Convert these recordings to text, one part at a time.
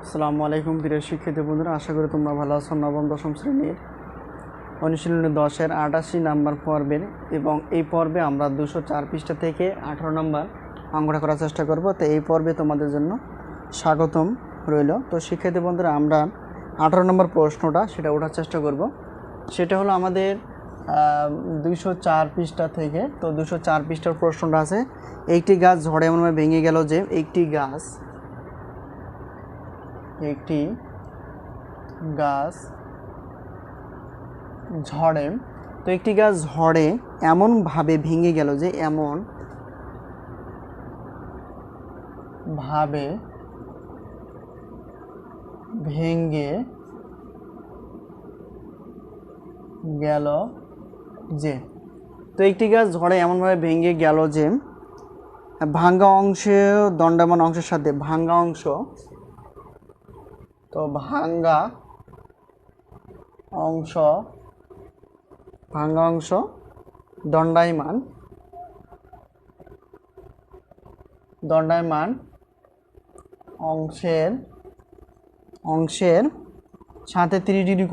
আসসালামু আলাইকুম প্রিয় শিক্ষার্থী বন্ধুরা, আশা করি তোমরা ভালো আছো। নবম দশম শ্রেণীর অনুশীলনী 10-এর 88 নাম্বার পর্বের এবং এই পর্বে আমরা 204 পৃষ্ঠা থেকে 18 নম্বর অঙ্কটা করার চেষ্টা করব। তো এই পর্বে তোমাদের জন্য স্বাগতম রইল। তো শিক্ষার্থী বন্ধুরা, আমরা 18 নম্বর প্রশ্নটা সেটা ওঠার চেষ্টা করব। সেটা হলো আমাদের 204 পৃষ্ঠা থেকে। তো 204 পৃষ্ঠার প্রশ্নটা আছে, একটি গাছ ঝড়ে এমনভাবে ভেঙে গেল যে একটি গাছ ঝড়ে তো একটি গাছ ঝড়ে এমনভাবে ভেঙে গেল যে এমন ভাবে ভেঙে গেল যে তো একটি গাছ ঝড়ে এমনভাবে ভেঙে গেল যে ভাঙ্গা অংশে দণ্ডায়মান অংশের সাথে ভাঙ্গা অংশ দণ্ডায়মান অংশের সাথে 30 ডিগ্রি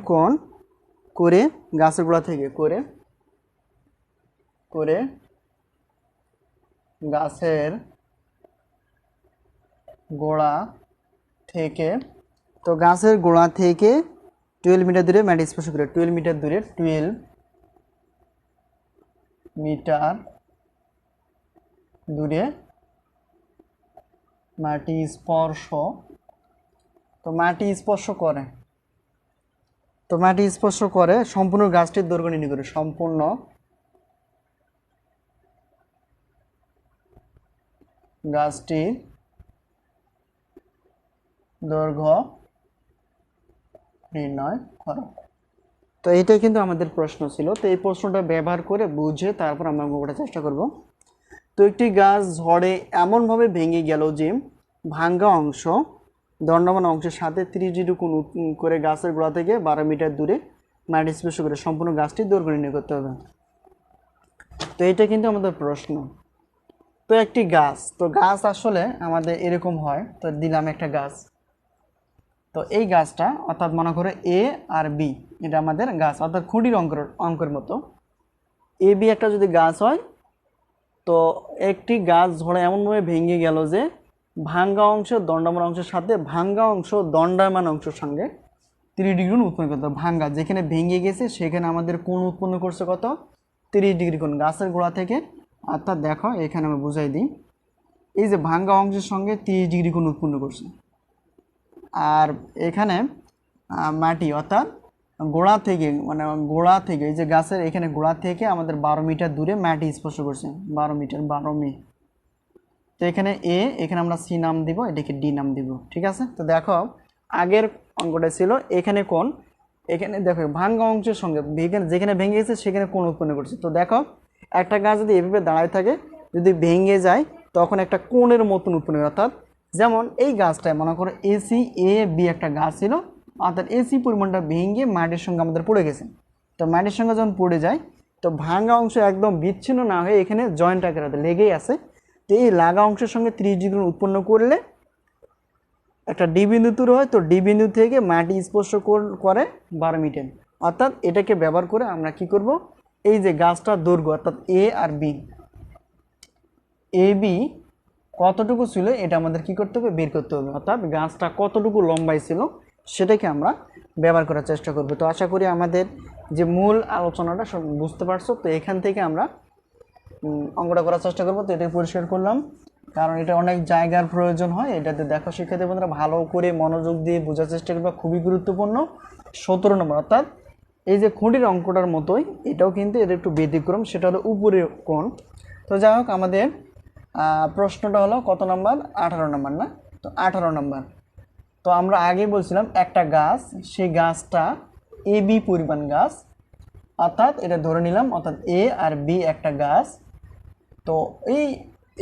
কোণ করে গাছের গোড়া থেকে তো গাছের গোড়া থেকে 12 মিটার দূরে মাটি স্পর্শ করে 12 মিটার দূরে মাটি স্পর্শ করে সম্পূর্ণ গাছটির দৈর্ঘ্য নির্ণয় করে সম্পূর্ণ গাছটির দৈর্ঘ্য নির্ণয় করো। তো এইটাই কিন্তু আমাদের প্রশ্ন ছিল। তো এই প্রশ্নটা ব্যবহার করে বুঝে তারপর আমরা অঙ্কটা চেষ্টা করব। তো একটি গাছ ঝড়ে এমনভাবে ভেঙে গেল যে ভাঙ্গা অংশ দণ্ডায়মান অংশের সাথে 30 ডিগ্রি কোণ করে গাছের গোড়া থেকে 12 মিটার দূরে মাটি স্পর্শ করে সম্পূর্ণ গাছটির দৈর্ঘ্য নির্ণয় করতে হবে। তো এটা কিন্তু আমাদের প্রশ্ন। তো একটি গাছ, তো গাছ আসলে আমাদের এরকম হয়। তো দিলাম একটা গাছ, তো এই গাছটা অর্থাৎ মনে করে এ আর বি, এটা আমাদের গাছ অর্থাৎ খুঁটির অঙ্কের মতো। এ বি একটা যদি গাছ হয়, তো একটি গাছ ঝড়ে এমনভাবে ভেঙে গেল যে ভাঙ্গা অংশ দণ্ডায়মান অংশের সাথে ভাঙ্গা অংশ দণ্ডায়মান অংশের সঙ্গে 30 ডিগ্রি কোণ উৎপন্ন করতে হবে। ভাঙ্গা যেখানে ভেঙে গেছে সেখানে আমাদের কোণ উৎপন্ন করছে কত? 30 ডিগ্রি কোণ গাছের গোড়া থেকে। অর্থাৎ দেখো এখানে আমি বুঝাই দিই, এই যে ভাঙ্গা অংশের সঙ্গে 30 ডিগ্রি কোণ উৎপন্ন করছে। আর এখানে মাটি অর্থাৎ গোড়া থেকে এই যে গাছের এখানে গোড়া থেকে আমাদের 12 মিটার দূরে মাটি স্পর্শ করছে 12 মিটার। তো এখানে এ, এখানে আমরা সি নাম দিব, এটাকে ডি নাম দিব। ঠিক আছে। তো দেখো আগের অঙ্কটা ছিল এখানে কোণ, এখানে দেখো ভাঙ্গা অংশের সঙ্গে যেখানে ভেঙে গেছে সেখানে কোণ উৎপন্ন করছে। তো দেখো একটা গাছ যদি এভাবে দাঁড়ায় থাকে, যদি ভেঙে যায় তখন একটা কোণের মতন উৎপন্ন করে। অর্থাৎ যেমন এই গাছটায় মনে করো এসি এ বি একটা গাছ ছিল, অর্থাৎ এসি পরিমাণটা ভেঙে মাটির সঙ্গে আমাদের পড়ে গেছে। তো মাটির সঙ্গে যখন পড়ে যায়, তো ভাঙ্গা অংশ একদম বিচ্ছিন্ন না হয়ে এখানে জয়েন্ট আকারে লেগেই আছে। তো এই লাগা অংশের সঙ্গে 30 ডিগ্রি উৎপন্ন করলে একটা ডি বিন্দু তৈরি হয়। তো ডি বিন্দু থেকে মাটি স্পর্শ করে 12 মিটার। অর্থাৎ এটাকে ব্যবহার করে আমরা কি করব, এই যে গাছটার দৈর্ঘ্য অর্থাৎ এ আর বি, এ বি কতটুকু ছিল এটা আমাদের কি করতে হবে, বের করতে হবে। অর্থাৎ গাছটা কতটুকু লম্বাই ছিল সেটাকে আমরা ব্যবহার করার চেষ্টা করব। তো আশা করি আমাদের যে মূল আলোচনাটা সব বুঝতে পারছো। তো এখান থেকে আমরা অঙ্কটা করার চেষ্টা করবো। তো এটাই পরিষ্কার করলাম, কারণ এটা অনেক জায়গার প্রয়োজন হয়। এটাতে দেখো শিক্ষার্থী বন্ধুরা ভালো করে মনোযোগ দিয়ে বোঝার চেষ্টা করবে, খুবই গুরুত্বপূর্ণ। 17 নম্বর অর্থাৎ এই যে খুঁটির অঙ্কটার মতোই এটাও কিন্তু এটা একটু ব্যতিক্রম, সেটা হলো উপরের কোণ। তো যাই হোক, আমাদের প্রশ্নটা হলো কত নম্বর? 18 নম্বর না? তো 18 নম্বর। তো আমরা আগে বলছিলাম একটা গাছ, সেই গাছটা এ বি পরিমাণ গাছ, অর্থাৎ এটা ধরে নিলাম, অর্থাৎ এ আর বি একটা গাছ। তো এই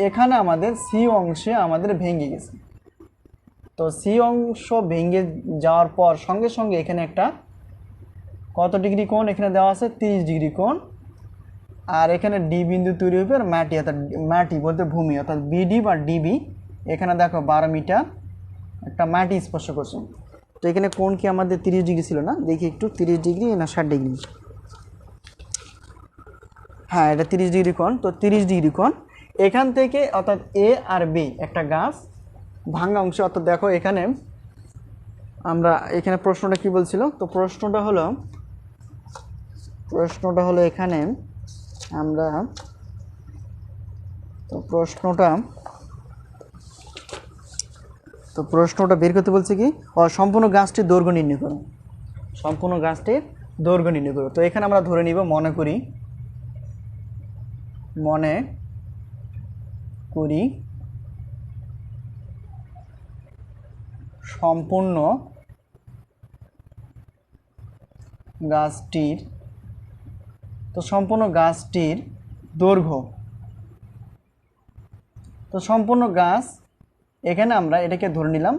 এখানে আমাদের সি অংশে আমাদের ভেঙে গেছে। তো সি অংশ ভেঙে যাওয়ার পর সঙ্গে সঙ্গে এখানে একটা কত ডিগ্রি কোণ এখানে দেওয়া আছে, 30 ডিগ্রি কোণ। আর এখানে ডি বিন্দু তৈরি হবে আর মাটি অর্থাৎ মাটি বলতে ভূমি অর্থাৎ বিডি বা ডিবি। এখানে দেখো 12 মিটার একটা মাটি স্পর্শ করছে। তো এখানে কোণ কি আমাদের 30 ডিগ্রি ছিল না, দেখি একটু 30 ডিগ্রি না 60 ডিগ্রি, হ্যাঁ এটা 30 ডিগ্রি কোণ। তো 30 ডিগ্রি কোণ এখান থেকে অর্থাৎ এ আর বি একটা গাছ ভাঙা অংশ, অর্থাৎ দেখো এখানে আমরা এখানে প্রশ্নটা কি বলছিল, তো প্রশ্নটা হলো এখানে আমরা তো প্রশ্নটা বের করতে বলছে কি সম্পূর্ণ গাছটির দৈর্ঘ্য নির্ণয় করো, সম্পূর্ণ গাছটির দৈর্ঘ্য নির্ণয় করো। তো এখানে আমরা ধরে নিব মনে করি সম্পূর্ণ গাছটির, তো সম্পূর্ণ গাছটির দৈর্ঘ্য, তো সম্পূর্ণ গাছ এখানে আমরা এটাকে ধরে নিলাম,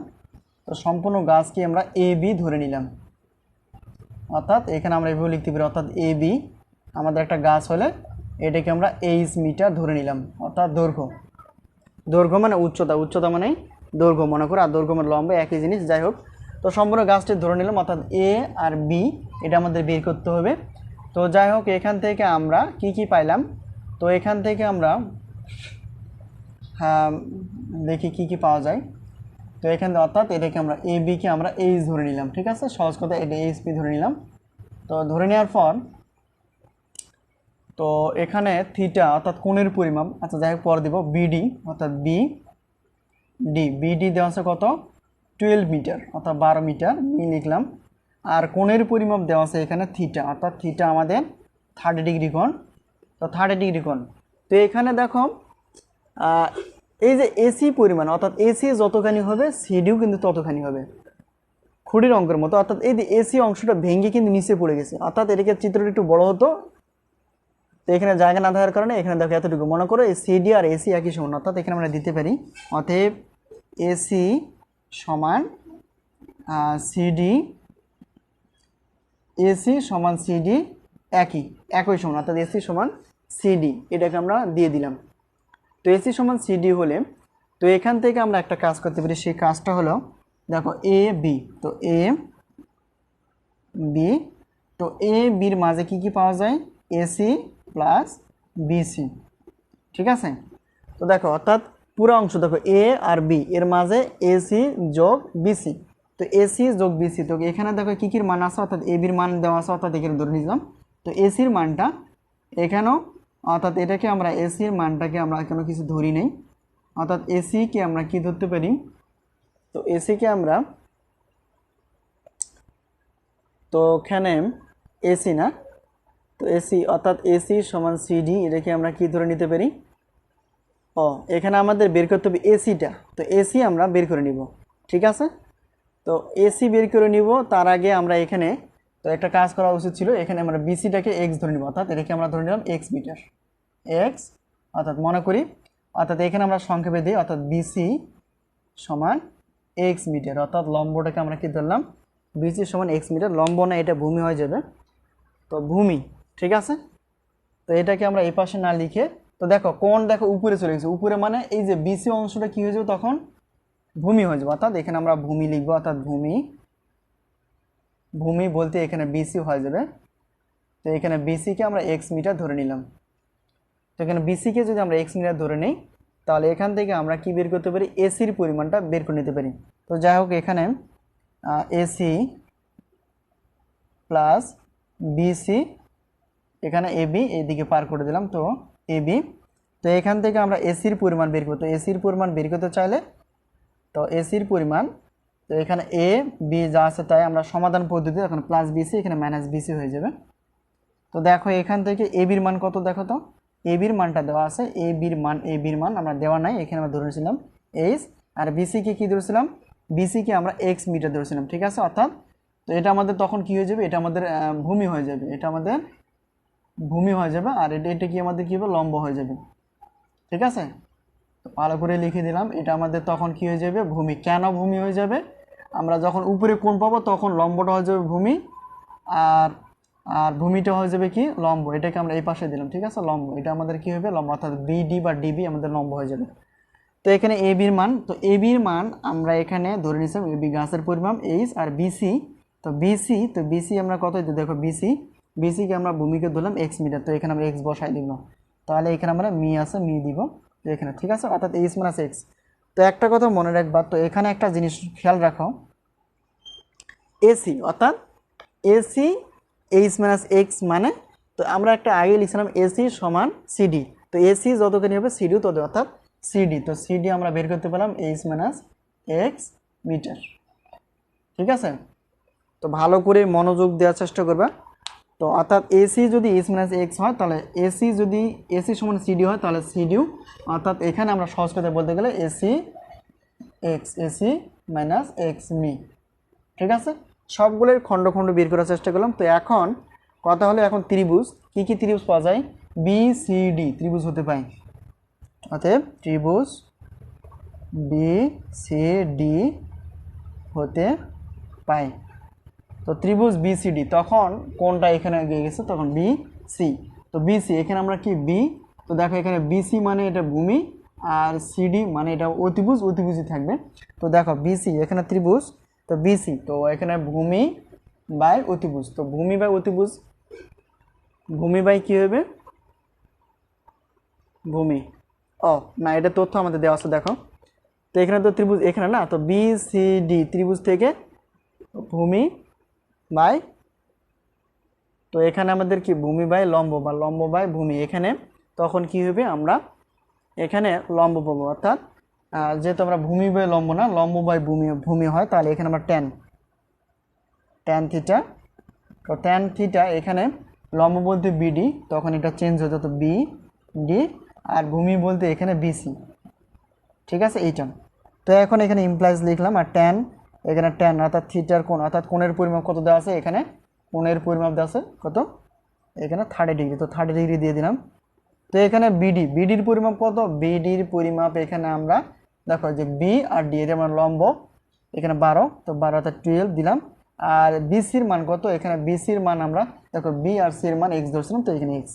তো সম্পূর্ণ গাছকে আমরা এ বি ধরে নিলাম, অর্থাৎ এখানে আমরা এভাবে লিখতে পারি, অর্থাৎ এ বি আমাদের একটা গাছ হলে এটাকে আমরা 8 মিটার ধরে নিলাম, অর্থাৎ দৈর্ঘ্য মানে উচ্চতা মানে দৈর্ঘ্য মনে করো, আর দৈর্ঘ্য মানে লম্বা একই জিনিস, যাই হোক। তো সম্পূর্ণ গাছটি ধরে নিলাম, অর্থাৎ এ আর বি এটা আমাদের বের করতে হবে। তো যাই হোক এখান থেকে আমরা কি পাইলাম, তো এখান থেকে আমরা দেখি কি পাওয়া যায়। তো এখানে অর্থাৎ এটাকে আমরা এ বিকে আমরা এইচ ধরে নিলাম, ঠিক আছে, সহজ কথা এটা এইচ পি ধরে নিলাম। তো ধরে নেওয়ার পর তো এখানে থিটা অর্থাৎ কোণের পরিমাপ, আচ্ছা যাই হোক পর দিব বিডি অর্থাৎ বিডি দেওয়া আছে কত 12 মিটার অর্থাৎ 12 মিটার বি লিখলাম। আর কোণের পরিমাপ দেওয়া আছে এখানে থিটা, অর্থাৎ থিটা আমাদের 30 ডিগ্রি কোণ। তো 30 ডিগ্রি কোণ, তো এখানে দেখো এই যে এসি পরিমাণ অর্থাৎ এসি যতখানি হবে সিডিও কিন্তু ততখানি হবে, খুঁটির অঙ্কের মতো। অর্থাৎ এই যে এসি অংশটা ভেঙে কিন্তু নিচে পড়ে গেছে, অর্থাৎ এটাকে চিত্রটা একটু বড় হতো, তো এখানে জায়গা না থাকার কারণে এখানে দেখো এতটুকু মনে করো এই সিডি আর এসি একই সমান, অর্থাৎ এখানে আমরা দিতে পারি অতএব এসি সমান সিডি, এসি সমান সিডি একই সমান, অর্থাৎ এসি সমান সিডি এটাকে আমরা দিয়ে দিলাম। তো এসি সমান সিডি হলে তো এখান থেকে আমরা একটা কাজ করতে পারি, সেই কাজটা হলো দেখো এ বি, তো এ বি, তো এ বির মাঝে কি পাওয়া যায় এসি প্লাস বিসি, ঠিক আছে। তো দেখো অর্থাৎ পুরো অংশ দেখো এ আর বি এর মাঝে এসি যোগ বিসি, তো এসি যোগ বিসি, তো এখানে দেখো কির মান আছে, অর্থাৎ এ বির মান দেওয়া আছে, অর্থাৎ এখানে ধরে নিলাম। তো এসির মানটা এখানেও, অর্থাৎ এটাকে আমরা এসির মানটাকে আমরা কোনো কিছু ধরি নেই, অর্থাৎ এসিকে আমরা কি ধরতে পারি, তো এসিকে আমরা, তো এখানে এসি না, তো এসি অর্থাৎ এসি সমান সিডি এটাকে আমরা কি ধরে নিতে পারি, এখানে আমাদের বের করতে হবে এসিটা, তো এসি আমরা বের করে নিব, ঠিক আছে। তো এসি বের করে নিব তার আগে আমরা এখানে তো একটা কাজ করা উচিত ছিল, এখানে আমরা বিসিটাকে এক্স ধরে নিব, অর্থাৎ এটাকে আমরা ধরে নিলাম এক্স মিটার এক্স, অর্থাৎ মনে করি অর্থাৎ এখানে আমরা সংক্ষেপে দিই, অর্থাৎ বিসি সমান এক্স মিটার, অর্থাৎ লম্বটাকে আমরা কি ধরলাম বিসি সমান এক্স মিটার, লম্ব না এটা ভূমি হয়ে যাবে, তো ভূমি, ঠিক আছে। তো এটাকে আমরা এই পাশে না লিখে, তো দেখো কোণ দেখো উপরে চলে গেছে, উপরে মানে এই যে বিসি অংশটা কি হয়ে যাবে তখন ভূমি হয়ে যাবে, অর্থাৎ এখানে আমরা ভূমি লিখবো, অর্থাৎ ভূমি বলতে এখানে বিসি হয়ে যাবে। তো এখানে বিসিকে আমরা এক্স মিটার ধরে নিলাম, তো এখানে বিসিকে যদি আমরা এক্স মিটার ধরে নিই তাহলে এখান থেকে আমরা কি বের করতে পারি এসির পরিমাণটা বের করে নিতে পারি। তো যাই হোক এখানে এসি প্লাস বিসি, এখানে এবি এইদিকে পার করে দিলাম, তো এবি, তো এখান থেকে আমরা এসির পরিমাণ বের করতে, এসির পরিমাণ বের করতে চাইলে তো এসির পরিমাণ, তো এখানে এ বি যা আছে তাই আমরা সমাধান পদ্ধতি এখন প্লাস বিসি এখানে মাইনাস বিসি হয়ে যাবে। তো দেখো এখান থেকে এবির মান কত, দেখো তো এবির মানটা দেওয়া আছে, এবির মান আমরা দেওয়া নাই, এখানে আমরা ধরেছিলাম এইচ, আর বিসিকে কি ধরেছিলাম বিসিকে আমরা এক্স মিটার ধরেছিলাম, ঠিক আছে। অর্থাৎ তো এটা আমাদের তখন কি হয়ে যাবে, এটা আমাদের ভূমি হয়ে যাবে, এটা আমাদের ভূমি হয়ে যাবে, আর এটা কি আমাদের কী হবে লম্ব হয়ে যাবে, ঠিক আছে। তো ভালো করে লিখে দিলাম, এটা আমাদের তখন কি হয়ে যাবে ভূমি। কেন ভূমি হয়ে যাবে, আমরা যখন উপরে কোণ পাবো তখন লম্বটা হয়ে যাবে ভূমি, আর আর ভূমিটা হয়ে যাবে কি লম্ব, এটাকে আমরা এই পাশে দিলাম, ঠিক আছে, লম্ব, এটা আমাদের কি হবে লম্ব, অর্থাৎ বিডি বা ডিবি আমাদের লম্ব হয়ে যাবে। তো এখানে এ বির মান, তো এ বির মান আমরা এখানে ধরে নিয়েছিলাম এ বি গাছের পরিমাপ এইচ, আর বিসি, তো বিসি আমরা কত দিতে, দেখো বিসিকে আমরা ভূমিকে ধরলাম এক্স মিটার, তো এখানে আমরা এক্স বসাই দিব, তাহলে এখানে আমরা মি আছে মি দিব তো এখানে, ঠিক আছে, অর্থাৎ এইচ মাইনাস এক্স। তো একটা কথা মনে রাখবা, তো এখানে একটা জিনিস খেয়াল রাখো, এসি অর্থাৎ এসি এইচ মাইনাস এক্স মানে, তো আমরা একটা আগে লিখছিলাম এসি সমান সিডি, তো এসি যতখানি হবে সিডিও তত, অর্থাৎ সিডি, তো সিডি আমরা বের করতে পারলাম এইচ মাইনাস এক্স মিটার, ঠিক আছে। তো ভালো করে মনোযোগ দেওয়ার চেষ্টা করবা। তো অর্থাৎ এসি যদি এইচ মাইনাস এক্স হয়, তাহলে এসি যদি এসি সমান সিডি হয়, তাহলে সিডিউ, অর্থাৎ এখানে আমরা সহজ করে বলতে গেলে এসি মাইনাস এক্স মি, ঠিক আছে। সবগুলোর খণ্ড খণ্ড বের করার চেষ্টা করলাম। তো এখন কথা হলো, এখন ত্রিভুজ, কি কি ত্রিভুজ পাওয়া যায়, বি সি ডি ত্রিভুজ হতে পায়, অতএব ত্রিভুজ বি সি ডি হতে পায়। তো ত্রিভুজ বি সি ডি, তখন কোনটা এখানে এগিয়ে গেছে, তখন বি সি, তো বি সি এখানে আমরা কি বি, তো দেখো এখানে বিসি মানে এটা ভূমি, আর সিডি মানে এটা অতিভুজই থাকবে। তো দেখো বিসি এখানে ত্রিভুজ, তো বিসি, তো এখানে ভূমি বাই অতিভুজ, তো ভূমি বাই অতিভুজ, ভূমি বাই কী হবে ভূমি, ও না এটা তথ্য আমাদের দেওয়া আছে দেখো, তো এখানে তো ত্রিভুজ এখানে না, তো বি সি ডি ত্রিভুজ থেকে ভূমি বাই, তো এখানে আমাদের কি ভূমি বাই লম্ব বা লম্ব বাই ভূমি, এখানে তখন কি হবে আমরা এখানে লম্ব পাবো, অর্থাৎ যেহেতু আমরা ভূমি বাই লম্ব না লম্ব বাই ভূমি হয়, তাহলে এখানে আমরা ট্যান থিটা, তো ট্যান থিটা এখানে লম্ব বলতে বিডি, তখন এটা চেঞ্জ হয়ে যেত বি ডি, আর ভূমি বলতে এখানে বিসি, ঠিক আছে এইটা। তো এখন এখানে ইমপ্লাইজ লিখলাম, আর ট্যান এখানে ট্যান অর্থাৎ থিটার কোণ, অর্থাৎ কোণের পরিমাপ কত দেওয়া আছে, এখানে কোণের পরিমাপ দেওয়া আছে কত, এখানে 30 ডিগ্রি, তো 30 ডিগ্রি দিয়ে দিলাম। তো এখানে বিডির পরিমাপ কত, বিডির পরিমাপ এখানে আমরা দেখো যে বি আর ডি, এটা আমার লম্ব, এখানে 12, তো 12 অর্থাৎ 12 দিলাম। আর বিসির মান কত, এখানে বিসির মান আমরা দেখো বি আর সির মান এক্স ধরছিলাম, তো এখানে এক্স,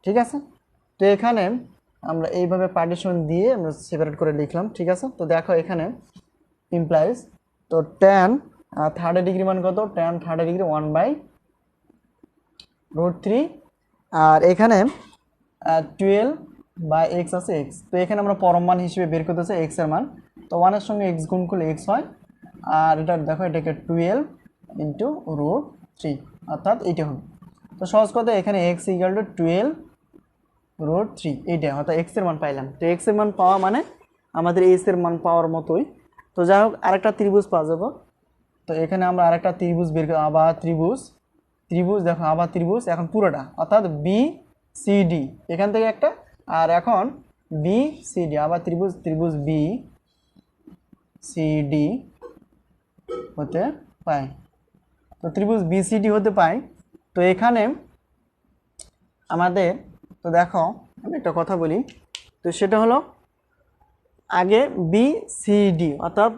ঠিক আছে। তো এখানে আমরা এইভাবে পার্টিশন দিয়ে আমরা সেপারেট করে লিখলাম, ঠিক আছে। তো দেখো এখানে ইমপ্লাইজ, তো ট্যান 30 ডিগ্রি মান কত, ট্যান 30 ডিগ্রি 1/√3, আর এখানে 12 বাই এক্স আছে এক্স, তো এখানে আমরা পরম মান হিসেবে বের করতেছি এক্স এর মান, তো 1 এর সঙ্গে এক্স গুণ করলে এক্স হয়, আর এটা দেখো এটাকে 12 ইন্টু √3, অর্থাৎ এইটা হবে। তো সহজ কথা এখানে এক্স ইকুয়াল টু 12√3, এইটা অর্থাৎ এক্স এর মান পাইলাম। তো এক্স এর মান পাওয়া মানে আমাদের এস এর মান পাওয়ার মতোই। তো যাই হোক আরেকটা ত্রিভুজ পাওয়া যাবো, তো এখানে আমরা আরেকটা ত্রিভুজ বের করি, আবার ত্রিভুজ দেখো আবার ত্রিভুজ, এখন পুরোটা অর্থাৎ বি সি ডি এখান থেকে একটা, আর এখন বি সি ডি আবার ত্রিভুজ বি সি ডি হতে পায়, তো ত্রিভুজ বি সি ডি হতে পায়। তো এখানে আমাদের, তো দেখো আমি একটা কথা বলি, তো সেটা হলো আগে বি সি ডি অর্থাৎ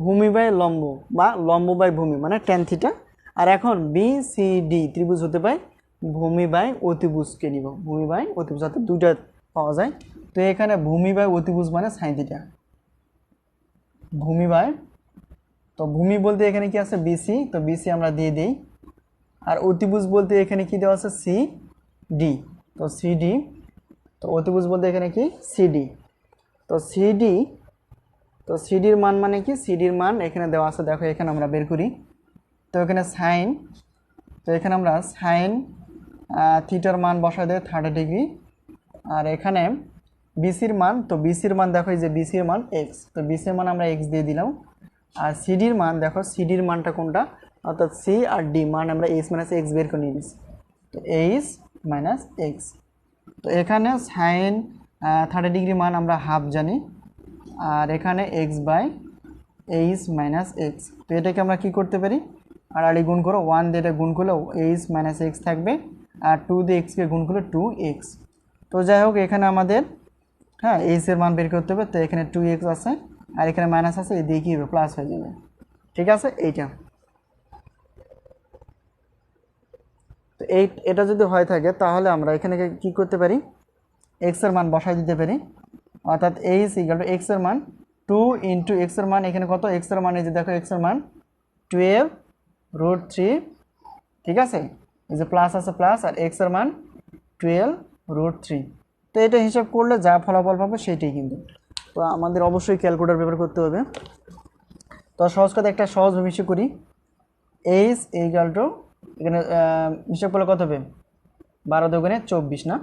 ভূমি বাই লম্ব বা লম্ব বাই ভূমি মানে ট্যান থিটা, আর এখন বি সি ডি ত্রিভুজ হতে পায় ভূমি বাই অতিভুজকে নিব, ভূমি বাই অতিভুজ অর্থাৎ দুইটা পাওয়া যায়। তো এখানে ভূমি বাই অতিভুজ মানে সাইন থিটা, ভূমি বাই, তো ভূমি বলতে এখানে কি আছে বিসি, তো বিসি আমরা দিয়ে দিই, আর অতিভুজ বলতে এখানে কি দেওয়া আছে সি ডি, তো সিডি, তো অতিভুজ বলতে এখানে কি সিডি, তো সিডির মান মানে কি, সিডির মান এখানে দেওয়া আছে দেখো, এখানে আমরা বের করি, তো এখানে সাইন, তো এখানে আমরা সাইন থিটার মান বসাই দেয় 30 ডিগ্রি, আর এখানে বিসির মান, তো বিসির মান দেখো এই যে বিসির মান এক্স, তো বিসির মান আমরা এক্স দিয়ে দিলাম, আর সিডির মান দেখো সিডির মানটা কোনটা, অর্থাৎ সি আর ডি মান আমরা এইচ মাইনাস এক্স বের করে নিয়েছি, তো এইচ মাইনাস এক্স। তো এখানে সাইন 30 ডিগ্রি মান আমরা হাফ জানি, আর এখানে x by h minus x, তো এটাকে আমরা কি করতে পারি, আর আড়ি গুণ করো 1 দিয়ে এটা গুণ করলে এইচ মাইনাস এক্স থাকবে, আর 2 দিয়ে এক্সকে গুণ করলে 2x। তো যাই হোক এখানে আমাদের হ্যাঁ এইচ এর মান বের করতে হবে, তো এখানে 2x আছে আর এখানে মাইনাস আছে, এই দিয়ে কি হবে প্লাস হয়ে যাবে, ঠিক আছে এইটা। এটা যদি হয়ে থাকে তাহলে আমরা এখানে কি করতে পারি, এক্স এর মান বসাই দিতে পারি, অর্থাৎ এইচ ইকুয়াল টু এক্স এর মান 2 ইন্টু এক্স এর মান এখানে কত, এক্স এর মান এই যে দেখো এক্স এর মান 12√3, ঠিক আছে, এই যে প্লাস আছে প্লাস, আর এক্স এর মান 12√3। তো এটা হিসাব করলে যা ফলাফল পাবো সেটাই কিন্তু। তো আমাদের অবশ্যই ক্যালকুলেটর ব্যবহার করতে হবে। তো সহজ কথা একটা সহজ হিসাব করি, এইচ ইকুয়াল টু এখানে হিসাব করলে কত হবে, 12 দুগুণে 24 না,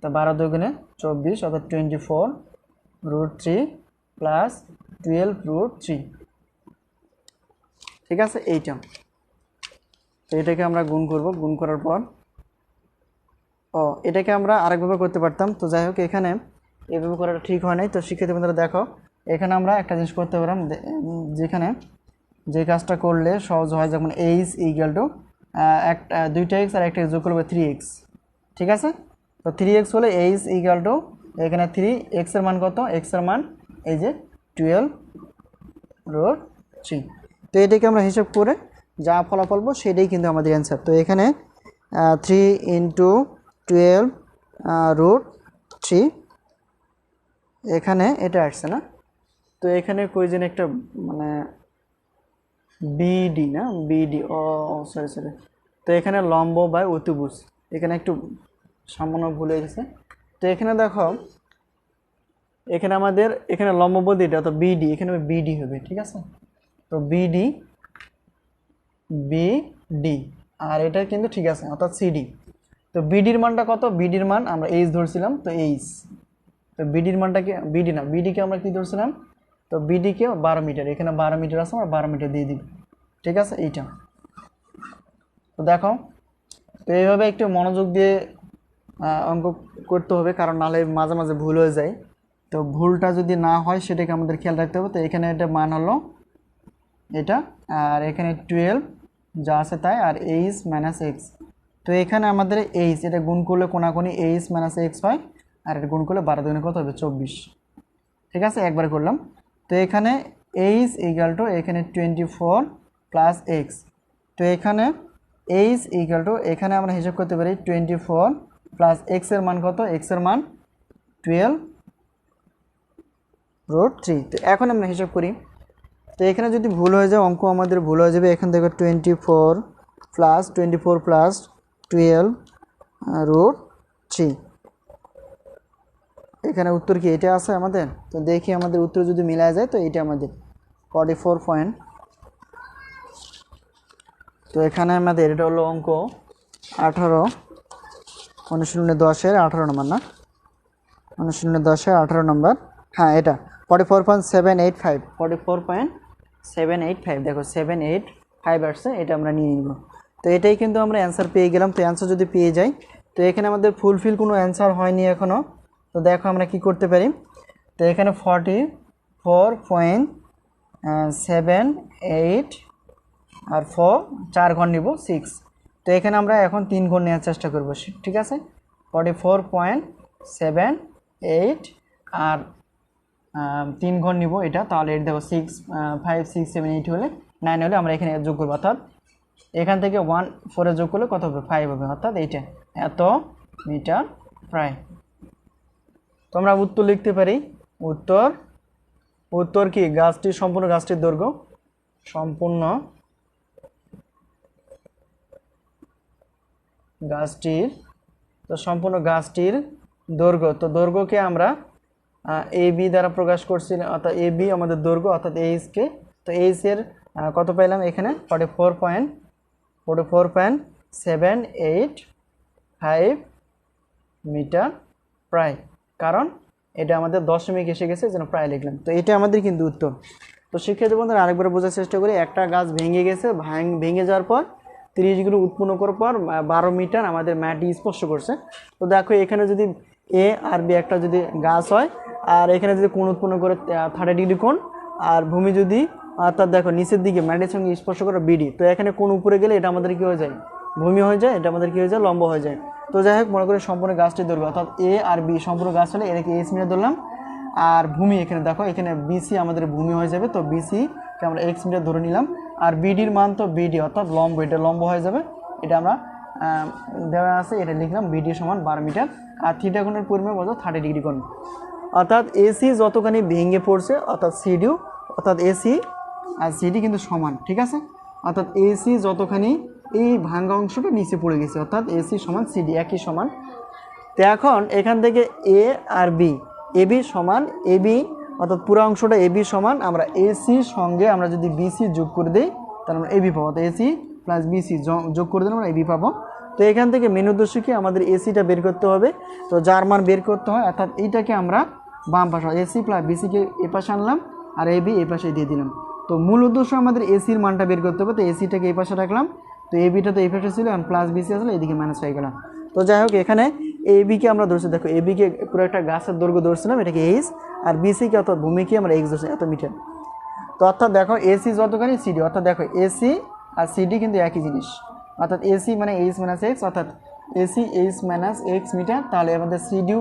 তো 12 দুগুণে 24 অর্থাৎ 24√3 প্লাস 12√3, ঠিক আছে এইটা। তো এটাকে আমরা গুণ করব, গুণ করার পর এটাকে আমরা আরেকভাবে করতে পারতাম। তো যাই হোক এখানে এভাবে করাটা ঠিক হয় নাই। তো শিক্ষার্থী বন্ধুরা দেখো এখানে আমরা একটা জিনিস করতে পারলাম, যেখানে যে কাজটা করলে সহজ হয়, যেমন এইচ ইকুয়াল টু দুইটা এক্স আর একটা যোগ করবে 3x, ঠিক আছে। তো 3x হলে এইচ ইকুয়াল টু এখানে 3x এর মান কত, এক্স এর মান এই যে 12√3। তো এটাকে আমরা হিসাব করে যা ফলাফল পাবো সেটাই কিন্তু আমাদের অ্যান্সার। তো এখানে 3 ইন্টু 12√3 এখানে এটা আসছে না, তো এখানে কই যেন একটা মানে বিডি না, বিডি, সরি, তো এখানে লম্ব বা অতিভুজ, এখানে একটু সামান্য ভুল হয়ে গেছে। তো এখানে দেখো এখানে আমাদের এখানে লম্ববদ্বী এটা, তো বিডি এখানে বিডি হবে, ঠিক আছে। তো বিডি বিডি আর এটা কিন্তু ঠিক আছে, অর্থাৎ সিডি। তো বিডির মানটা কত, বিডির মান আমরা এইচ ধরছিলাম, তো এইচ, তো বিডির মানটাকে বিডি না, বিডিকে আমরা কি ধরছিলাম, তো বিডিকে 12 মিটার, এখানে 12 মিটার আছে, আমরা 12 মিটার দিয়ে দিই, ঠিক আছে এইটা। তো দেখো তো এইভাবে একটু মনোযোগ দিয়ে অঙ্ক করতে হবে, কারণ নাহলে মাঝে মাঝে ভুল হয়ে যায়। তো ভুলটা যদি না হয় সেটাকে আমাদের খেয়াল রাখতে হবে। তো এখানে এটা মান হলো এটা, আর এখানে 12 যা আছে তাই, আর এইচ মাইনাস এক্স। তো এখানে আমাদের এইচ এটা গুণ করলে কোনাকুনি এইচ মাইনাস এক্স হয়, আর এটা গুণ করলে 12 দুগুণে কত হবে 24, ঠিক আছে একবারে করলাম। তো এখানে এইচ ইকুয়াল টু এখানে 24 প্লাস এক্স, তো এখানে এইচ ইকুয়াল টু এখানে আমরা হিসাব করতে পারি 24 প্লাস এক্স এর মান কত, এক্স এর মান 12√3। তো এখন আমরা হিসাব করি। তো এখানে যদি ভুল হয়ে যায় অঙ্ক আমাদের ভুল হয়ে যাবে। এখান থেকে 24 প্লাস 12√3, এখানে উত্তর কি এটা আছে আমাদের। তো দেখি আমাদের উত্তর যদি মিলা যায়, তো এটা আমাদের 44 পয়েন্ট। তো এখানে আমাদের এটা হলো অঙ্ক 18 অনুশীলনে 10-এর 18 নম্বর না, অনুশীলনে 10-এর 18 নম্বর, হ্যাঁ এটা 44.785, 44.785, দেখো 785 আসছে, এটা আমরা নিয়ে নিব। তো এটাই কিন্তু আমরা অ্যান্সার পেয়ে গেলাম। তো অ্যান্সার যদি পেয়ে যাই, তো এখানে আমাদের ফুলফিল কোনো অ্যান্সার হয়নি এখনও। তো দেখো আমরা কি করতে পারি। তো এখানে 44.78 আর 4 ঘর নিব 6। তো এখানে আমরা এখন 3 ঘর নেওয়ার চেষ্টা করব, ঠিক আছে। 44.78 আর 3 ঘর নিব এটা, তাহলে এটা দেখো 6 5 6 7 8 হলে 9 হলে আমরা এখানে যোগ করবো, অর্থাৎ এখান থেকে 1 4 যোগ করলে কত হবে 5 হবে, অর্থাৎ এইটা এত মিটার প্রায়। তো আমরা উত্তর লিখতে পারি, উত্তর কি গাছটির সম্পূর্ণ গাছটির দৈর্ঘ্য, সম্পূর্ণ গাছটির, তো সম্পূর্ণ গাছটির দৈর্ঘ্য, তো দৈর্ঘ্যকে আমরা এ বি দ্বারা প্রকাশ করছি, অর্থাৎ এ বি আমাদের দৈর্ঘ্য, অর্থাৎ এইচকে। তো এইচ এর কত পাইলাম এখানে 44.785 মিটার প্রায়, কারণ এটা আমাদের দশমিক এসে গেছে যেন প্রায় লিখলাম। তো এটা আমাদের কিন্তু উত্তর। তো শিক্ষার্থী বন্ধুরা আরেকবার বোঝার চেষ্টা করি, একটা গাছ ভেঙে গেছে, ভেঙে যাওয়ার পর 30 ডিগ্রি উৎপন্ন করার পর 12 মিটার আমাদের মাটি স্পর্শ করছে। তো দেখো এখানে যদি এ আর বি একটা যদি গাছ হয়, আর এখানে যদি কোণ উৎপন্ন করে 30 ডিগ্রি কোণ, আর ভূমি যদি অর্থাৎ দেখো নিচের দিকে মাটির সঙ্গে স্পর্শ করে বিডি, তো এখানে কোণ উপরে গেলে এটা আমাদের কি হয়ে যায় ভূমি হয়ে যায়, এটা আমাদের কি হয়ে যায় লম্ব হয়ে যায়। তো যাই হোক মনে করি সম্পূর্ণ গাছটি ধরবে, অর্থাৎ এ আর বি সম্পূর্ণ গাছ হলে এটাকে এস মিটার ধরলাম, আর ভূমি এখানে দেখো এখানে বিসি আমাদের ভূমি হয়ে যাবে, তো বিসিকে আমরা এক্স মিটার ধরে নিলাম, আর বিডির মান তো বিডি অর্থাৎ লম্ব, এটা লম্ব হয়ে যাবে, এটা আমরা দেওয়া আছে, এটা লিখলাম বিডি সমান 12 মিটার। আর থিটা কোণের পরিমাপ কত 30 ডিগ্রি কোণ। অর্থাৎ এসি যতখানি ভেঙে পড়ছে অর্থাৎ সিডিও অর্থাৎ এসি আর সিডি কিন্তু সমান, ঠিক আছে। অর্থাৎ এসি যতখানি এই ভাঙ্গা অংশটা নিচে পড়ে গেছে অর্থাৎ এসি সমান সিডি একই সমান। তো এখন এখান থেকে এ আর বি, এবি সমান এবি অর্থাৎ পুরো অংশটা এবি সমান আমরা এসির সঙ্গে আমরা যদি বিসি যোগ করে দিই তাহলে আমরা এবি পাবো। অর্থাৎ এসি প্লাস বিসি যোগ করে দিলে আমরা এবি পাবো। তো এখান থেকে মেন উদ্দেশ্য কি আমাদের এসিটা বের করতে হবে, তো যার মান বের করতে হয় অর্থাৎ এইটাকে আমরা বাম পাশে এসি প্লাস বিসিকে এ পাশে আনলাম আর এবি এই পাশে দিয়ে দিলাম। তো মূল উদ্দেশ্য আমাদের এসির মানটা বের করতে হবে, তো এসিটাকে এই পাশে রাখলাম, তো এবিটা তো এই পাশে ছিল আর প্লাস বিসি আসলে এদিকে মাইনাস হয়ে গেলাম। তো যাই হোক এখানে এবিকে আমরা ধরছি, দেখো এবিকে পুরো একটা গাছের দৈর্ঘ্য ধরছিলাম, এটাকে এইচ, আর বিসিকে অর্থাৎ ভূমিকে আমরা এক্স ধরছি এত মিটার। তো অর্থাৎ দেখো এসি যতখানি সিডি অর্থাৎ দেখো এসি আর সিডি কিন্তু একই জিনিস, অর্থাৎ এসি মানে এইচ মাইনাস এক্স অর্থাৎ AC h minus x metre, তাহলে আমাদের সিডিও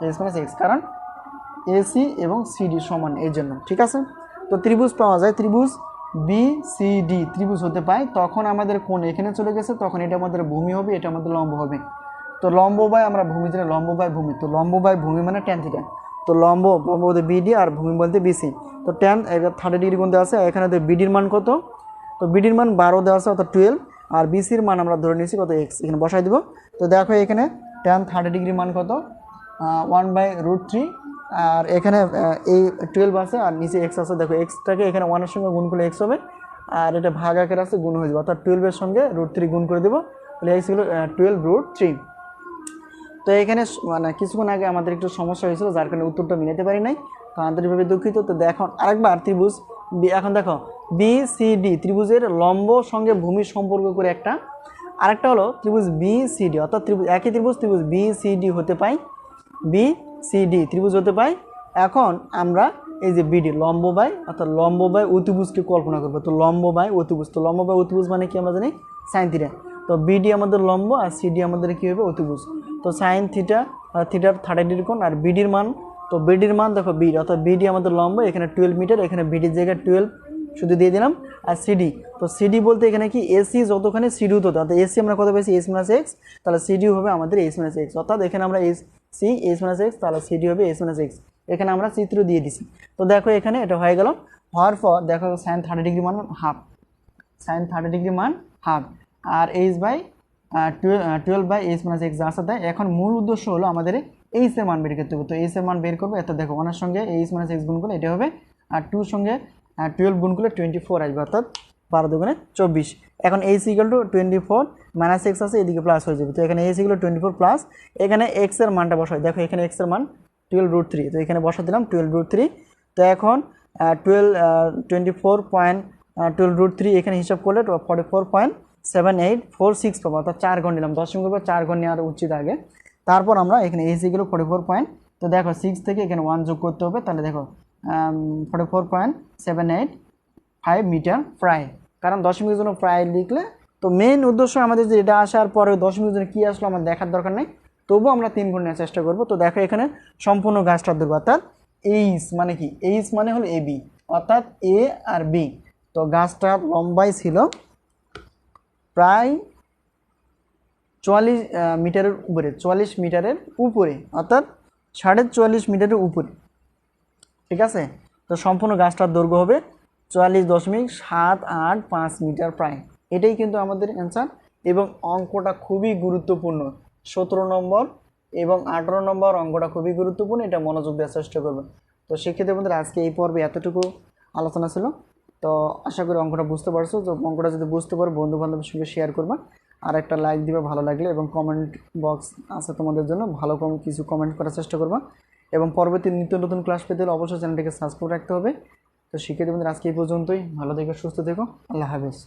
এইচ মাইনাস এক্স, কারণ এসি এবং সিডি সমান এই জন্য, ঠিক আছে। তো ত্রিভুজ পাওয়া যায়, ত্রিভুজ বি সি ডি ত্রিভুজ হতে পায় তখন আমাদের কোণ এখানে চলে গেছে, তখন এটা আমাদের ভূমি হবে, এটা আমাদের লম্ব হবে। তো লম্ব বাই আমরা ভূমি দিলে লম্ব বাই ভূমি, তো লম্ব বাই ভূমি মানে ট্যান থিটা, তো লম্ব বলতে বিডি আর ভূমি বলতে বিসি। তো ট্যান এটা 30 ডিগ্রি কোণ দেওয়া আছে, এখানে বিডির মান কত, তো বিডির মান 12 দেওয়া আছে অর্থাৎ 12, আর বিসির মান আমরা ধরে নিয়েছি কত এক্স, এখানে বসাই দিব। তো দেখো এখানে ট্যান 30 ডিগ্রি মান কত 1/√3, আর এখানে এই 12 আছে আর নিচে এক্স আছে, দেখো এক্সটাকে এখানে 1-এর সঙ্গে গুণ করলে এক্স হবে, আর এটা ভাগ আকারে আছে গুণ হয়ে যাবে, অর্থাৎ 12-এর সঙ্গে √3 গুণ করে দেবো, তাহলে এক্স হলো 12√3। তো এখানে মানে কিছুক্ষণ আগে আমাদের একটু সমস্যা হয়েছিল যার কারণে উত্তরটা মিলাতে পারি নাই, তো আন্তরিকভাবে দুঃখিত। তো দেখো আরেকবার ত্রিভুজ এখন দেখো বি সি ডি ত্রিভুজের লম্ব সঙ্গে ভূমি সম্পর্ক করে একটা, আরেকটা হলো ত্রিভুজ বি সি ডি অর্থাৎ একই ত্রিভুজ বি সি ডি হতে পায়, বি সি ডি ত্রিভুজ হতে পায়। এখন আমরা এই যে বিডি লম্ব বাই অর্থাৎ লম্ব বাই অতিভুজকে কল্পনা করবো, তো লম্ব বাই অতিভুজ, তো লম্ব বাই অতিভুজ মানে কি আমরা জানি সাইন থিটা, তো বিডি আমাদের লম্ব আর সিডি আমাদের কী হবে অতিভুজ, তো সাইন থিটা থিটার 30 ডিগ্রি কোণ, আর বিডির মান, তো বিডির মান দেখো বিডি অর্থাৎ বিডি আমাদের লম্ব, এখানে 12 মিটার, এখানে বিডির জায়গায় 12 শুধু দিয়ে দিলাম, আর সিডি, তো সিডি বলতে এখানে কি এসি যতখানি সিডিও তো, অর্থাৎ এসি আমরা কত পেয়েছি এইচ মাইনাস এক্স, তাহলে সিডিও হবে আমাদের এইচ মাইনাস এক্স, অর্থাৎ এখানে আমরা সি এইচ মাইনাস এক্স, তাহলে সিডি হবে এইচ মাইনাস এক্স, এখানে আমরা চিত্র দিয়ে দিছি। তো দেখো এখানে এটা হয়ে গেল, হওয়ার পর দেখো সাইন 30 ডিগ্রি মান হাফ, সাইন 30 ডিগ্রি মান হাফ, আর h by 12 by h minus x যা দেয়। এখন মূল উদ্দেশ্য হলো আমাদের এইচ এর মান বের করতে হবে, তো এইচ এর মান বের করবো, এত দেখো 1-এর সঙ্গে এইচ মাইনাস এক্স গুণ করলে এটা হবে, আর 2-এর সঙ্গে 12 গুণ করলে 24 আসবে, অর্থাৎ 12 দুগুণে 24। এখন H equal to 24 minus x আছে এদিকে প্লাস হয়ে যাবে, তো এখানে এইচ ইকুয়াল 24 প্লাস, এখানে এক্স এর মানটা বসাই, দেখো এখানে এক্স এর মান 12√3, তো এখানে বসা দিলাম 12√3। তো এখন 24.12√3 এখানে হিসাব করলে 44.7846 পাবো, অর্থাৎ 4 ঘর নিলাম, 10 ঘর নেওয়ার উচিত আগে। তারপর আমরা এখানে এসি গেল 44 পয়েন্ট, তো দেখো 6 থেকে এখানে 1 যোগ করতে হবে, তাহলে দেখো 44.785 মিটার প্রায়, কারণ দশমিকের জন্য প্রায় লিখলে, তো মেন উদ্দেশ্য আমাদের যে এটা আসার পরে দশমিকের জন্য কী আসলো আমার দেখার দরকার নেই, তবুও আমরা 3 গুণ নেওয়ার চেষ্টা করবো। তো দেখো এখানে সম্পূর্ণ গাছটার দৈর্ঘ্য অর্থাৎ এইচ মানে কি, এইচ মানে হলো এ বি অর্থাৎ এ আর বি, তো গাছটার লম্বাই ছিল প্রায় 44 মিটারের উপরে, 44 মিটারের উপরে অর্থাৎ 44.5 মিটারের উপরে, ঠিক আছে। তো সম্পূর্ণ গাছটার দৈর্ঘ্য হবে 44.785 মিটার প্রায়, এটাই কিন্তু আমাদের অ্যান্সার। এবং অঙ্কটা খুবই গুরুত্বপূর্ণ, 17 নম্বর এবং 18 নম্বর অঙ্কটা খুবই গুরুত্বপূর্ণ, এটা মনোযোগ দেওয়ার চেষ্টা করবেন। তো সেক্ষেত্রে বন্ধুরা আজকে এই পর্বে এতটুকু আলোচনা ছিল, তো আশা করি অঙ্কটা বুঝতে পারছো, তো অঙ্কটা যদি বুঝতে পারো বন্ধু বান্ধবের সঙ্গে শেয়ার করবা, আর একটা লাইক দিবা ভালো লাগলে, এবং কমেন্ট বক্স আছে তোমাদের জন্য, ভালো কিছু কমেন্ট করার চেষ্টা করবা, এবং পরবর্তী নিত্য নতুন ক্লাস পেতে হলে অবশ্যই চ্যানেলটিকে সাবস্ক্রাইব রাখতে হবে। তো শিক্ষার্থী বন্ধুরা আজকে এই পর্যন্তই, ভালো থেকো সুস্থ থেকো, আল্লাহ হাফেজ।